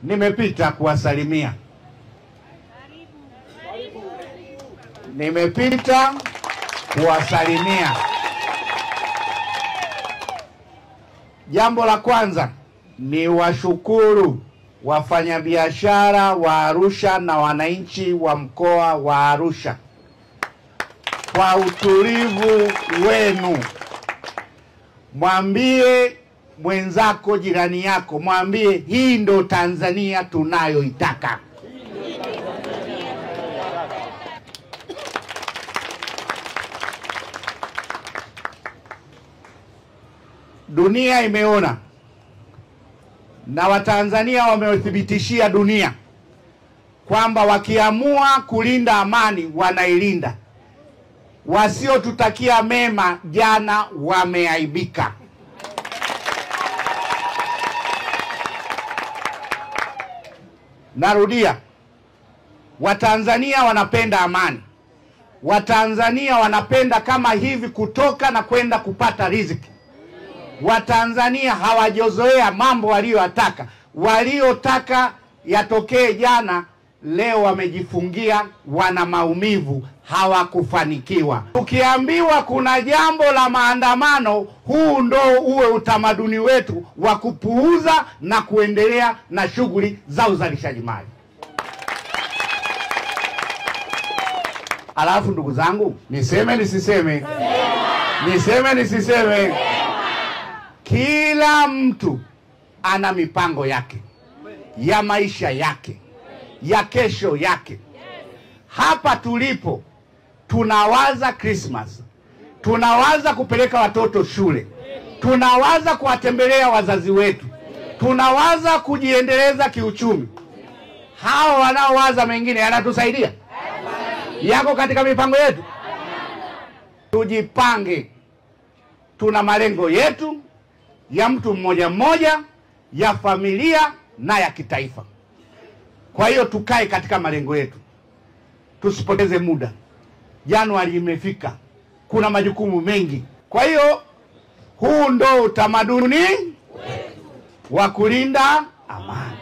nimepita kuwasalimia. Nimepita kuwasalimia. Jambo la kwanza ni washukuru wafanyabiashara wa Arusha na wananchi wa mkoa wa Arusha kwa utulivu wenu. Mwambie mwenzako, jirani yako, mwambie hii ndo Tanzania tunayoitaka. Dunia imeona na Watanzania wamethibitishia dunia kwamba wakiamua kulinda amani wanailinda. Wasiotutakia mema jana wameaibika. Narudia, Watanzania wanapenda amani. Watanzania wanapenda kama hivi kutoka na kwenda kupata riziki. Watanzania hawajozoea mambo waliyotaka. Waliotaka yatokee jana, leo wamejifungia, wana maumivu, hawakufanikiwa. Ukiambiwa kuna jambo la maandamano, huu ndo uwe utamaduni wetu wa kupuuza na kuendelea na shughuli za uzalishaji mali. Alafu ndugu zangu, niseme nisiseme? Niseme nisiseme? Kila mtu ana mipango yake ya maisha yake, ya kesho yake. Hapa tulipo tunawaza Christmas, tunawaza kupeleka watoto shule, tunawaza kuwatembelea wazazi wetu, tunawaza kujiendeleza kiuchumi. Hao wanaowaza mengine yanatusaidia? Yako katika mipango yetu? Tujipange. Tuna malengo yetu ya mtu mmoja mmoja, ya familia na ya kitaifa. Kwa hiyo tukae katika malengo yetu, tusipoteze muda. Januari imefika, kuna majukumu mengi. Kwa hiyo huu ndo utamaduni wa kulinda amani.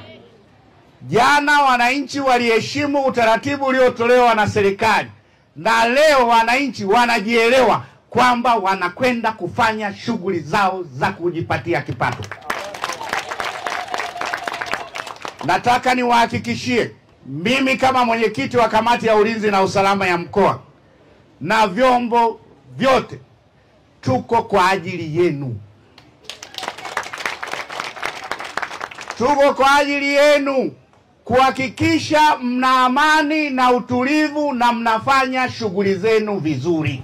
Jana wananchi waliheshimu utaratibu uliotolewa na serikali, na leo wananchi wanajielewa kwamba wanakwenda kufanya shughuli zao za kujipatia kipato. Nataka niwahakikishie, mimi kama mwenyekiti wa kamati ya ulinzi na usalama ya mkoa na vyombo vyote, tuko kwa ajili yenu. Tuko kwa ajili yenu kuhakikisha mna amani na utulivu na mnafanya shughuli zenu vizuri.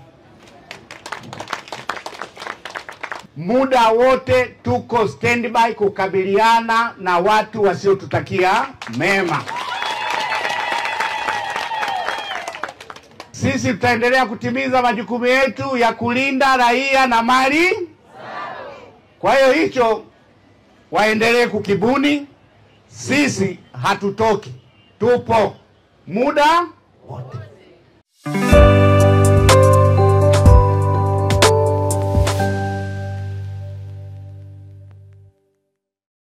Muda wote tuko standby kukabiliana na watu wasiotutakia mema. Sisi tutaendelea kutimiza majukumu yetu ya kulinda raia na mali. Kwa hiyo hicho waendelee kukibuni. Sisi hatutoki, tupo muda wote.